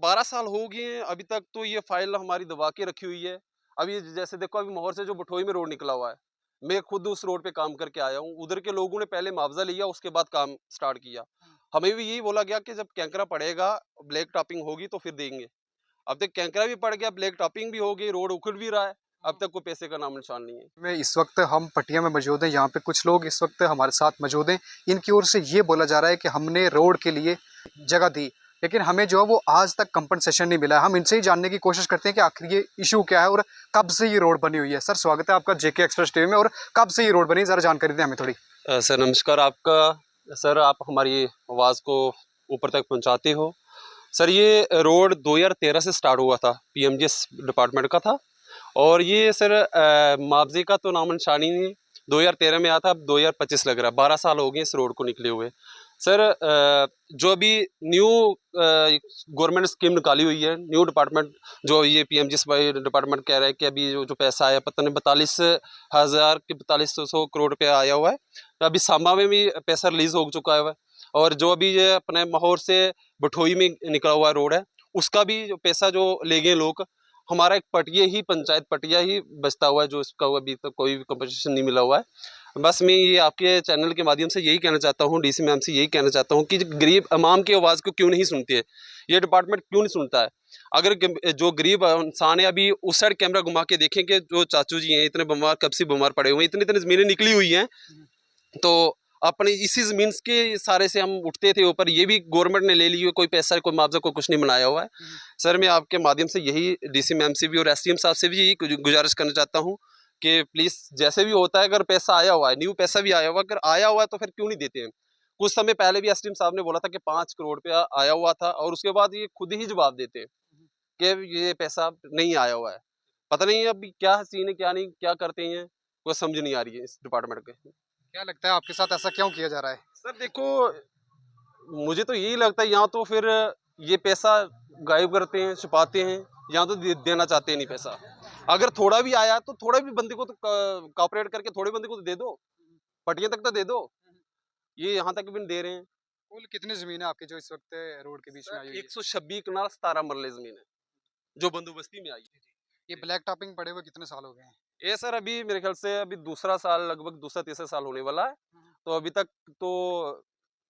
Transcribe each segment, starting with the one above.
12 साल हो गए हैं, अभी तक तो ये फाइल हमारी दबा के रखी हुई है। अभी जैसे देखो, अभी मोहर से जो बठोई में रोड निकला हुआ है, मैं खुद उस रोड पे काम करके आया हूँ। उधर के लोगों ने पहले मुआवजा लिया, उसके बाद काम स्टार्ट किया। हमें भी यही बोला गया कि जब कैंकरा पड़ेगा, ब्लैक टॉपिंग होगी तो फिर देंगे। अब तक कैंकरा भी पड़ गया, ब्लैक टॉपिंग भी हो गई, रोड उखड़ भी रहा है, अब तक कोई पैसे का नाम निशान नहीं है। में इस वक्त हम पटिया में मौजूद हैं। यहाँ पे कुछ लोग इस वक्त हमारे साथ मौजूद हैं। इनकी ओर से ये बोला जा रहा है कि हमने रोड के लिए जगह दी, लेकिन हमें जो है वो आज तक कंपनसेशन नहीं मिला है। हम इनसे ही जानने की कोशिश करते हैं कि आखिर ये इशू क्या है और कब से ये रोड बनी हुई है। सर, स्वागत है आपका जेके एक्सप्रेस टीवी में। और कब से ये रोड बनी, ज़रा जानकारी दें हमें थोड़ी। सर नमस्कार आपका। सर, आप हमारी आवाज़ को ऊपर तक पहुंचाते हो। सर, ये रोड 2013 से स्टार्ट हुआ था, पीएमजीएस डिपार्टमेंट का था। और ये सर मुआवजे का तो नामो निशान ही नहीं। 2013 में आया था, अब 2025 लग रहा है, 12 साल हो गए इस रोड को निकले हुए। सर, जो अभी न्यू गवर्नमेंट स्कीम निकाली हुई है, न्यू डिपार्टमेंट, जो ये पीएमजीएस डिपार्टमेंट कह रहा है कि अभी जो पैसा आया, पता नहीं 42,000 के 4200 करोड़ रुपया आया हुआ है। अभी सांबा में भी पैसा रिलीज हो चुका है। और जो अभी ये अपने माहौर से बठोई में निकला हुआ रोड है, उसका भी जो पैसा जो ले गए लोग, हमारा एक पटिया ही, पंचायत पटिया ही बचता हुआ है, जो इसका अभी तक कोई भी कंपनसेशन नहीं मिला हुआ है। बस मैं ये आपके चैनल के माध्यम से यही कहना चाहता हूँ, डीसी मैम से यही कहना चाहता हूँ कि गरीब अवाम की आवाज़ को क्यों नहीं सुनती है ये डिपार्टमेंट, क्यों नहीं सुनता है। अगर जो गरीब इंसान है, अभी उस साइड कैमरा घुमा के देखें कि जो चाचू जी हैं इतने बीमार, कब से बीमार पड़े हुए हैं, इतनी इतनी ज़मीनें निकली हुई हैं, तो अपने इसी ज़मीन के सारे से हम उठते थे ऊपर। ये भी गवर्नमेंट ने ले ली है, कोई पैसा, कोई मुआवजा, कोई कुछ नहीं बनाया हुआ है। सर, मैं आपके माध्यम से यही डीसी मैम से भी और एसडीएम साहब से भी यही गुजारिश करना चाहता हूँ कि प्लीज़, जैसे भी होता है, अगर पैसा आया हुआ है, न्यू पैसा भी आया हुआ है, अगर आया हुआ है तो फिर क्यों नहीं देते हैं। कुछ समय पहले भी एसडीएम साहब ने बोला था कि 5 करोड़ रुपया आया हुआ था, और उसके बाद ये खुद ही जवाब देते हैं कि ये पैसा नहीं आया हुआ है। पता नहीं अभी क्या सीन है, क्या नहीं, क्या करते हैं, कोई समझ नहीं आ रही है इस डिपार्टमेंट के। क्या लगता है आपके साथ ऐसा क्यों किया जा रहा है? सर देखो, मुझे तो यही लगता है, यहाँ तो फिर ये पैसा गायब करते हैं, छुपाते हैं, यहाँ तो देना चाहते हैं नहीं पैसा। अगर थोड़ा भी आया तो थोड़ा भी बंदे को तो कॉपरेट करके थोड़े बंदे को तो दे दो, पटिया तक तो दे दो। ये यहाँ तक भी नहीं दे रहे हैं। कुल कितनी जमीन है आपकी जो इस वक्त रोड के बीच में आई हुई है? 126 कनाल 17 मरले जमीन है जो बंदोबस्ती में आई है। ये ब्लैक टॉपिंग पड़े हुए कितने साल हो गए हैं? ये सर अभी मेरे ख्याल से अभी दूसरा साल, लगभग दूसरा तीसरा साल होने वाला है। तो अभी तक तो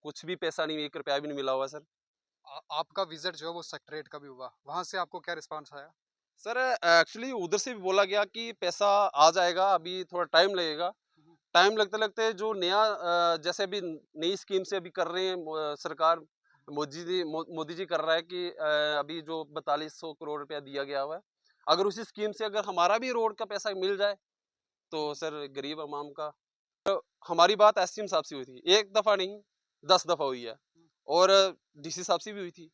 कुछ भी पैसा नहीं, 1 रुपया भी नहीं मिला हुआ सर। आपका विजिट जो है वो सेक्रेटरीट का भी हुआ, वहां से आपको क्या रिस्पांस आया? सर एक्चुअली उधर से भी बोला गया कि पैसा आ जाएगा, अभी थोड़ा टाइम लगेगा। टाइम लगते लगते जो नया जैसे अभी नई स्कीम से अभी कर रहे हैं सरकार, मोदी जी कर रहा है कि अभी जो 4200 करोड़ रुपया दिया गया हुआ है, अगर उसी स्कीम से अगर हमारा भी रोड का पैसा मिल जाए तो सर गरीब अवाम का। हमारी बात एसडीएम साहब से हुई थी, एक दफ़ा नहीं 10 दफ़ा हुई है। और डीसी साहब से भी हुई थी,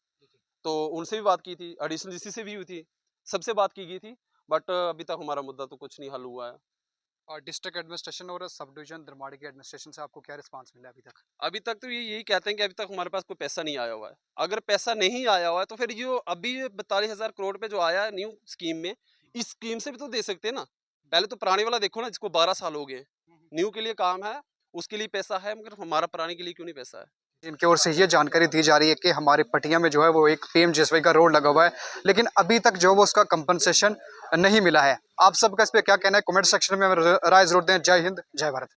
तो उनसे भी बात की थी, एडिशनल डीसी से भी हुई थी, सबसे बात की गई थी। बट अभी तक हमारा मुद्दा तो कुछ नहीं हल हुआ है। और डिस्ट्रिक्ट एडमिनिस्ट्रेशन और सब डिवीजन दरमाड़ी के एडमिनिस्ट्रेशन से आपको क्या रिस्पांस मिला अभी तक? अभी तक तो ये यही कहते हैं कि अभी तक हमारे पास कोई पैसा नहीं आया हुआ है। अगर पैसा नहीं आया हुआ है तो फिर जो अभी 42,000 करोड़ पे जो आया है न्यू स्कीम में, इस स्कीम से भी तो दे सकते हैं ना। पहले तो पुराने वाला देखो ना, जिसको 12 साल हो गए। न्यू के लिए काम है, उसके लिए पैसा है, मगर हमारा पुराने के लिए क्यों नहीं पैसा है। इनकी ओर से ये जानकारी दी जा रही है कि हमारे पटिया में जो है वो एक पीएमजीएसवाई का रोड लगा हुआ है, लेकिन अभी तक जो है वो उसका कंपनसेशन नहीं मिला है। आप सबका इस पे क्या कहना है? कमेंट सेक्शन में राय जरूर दें। जय हिंद, जय भारत।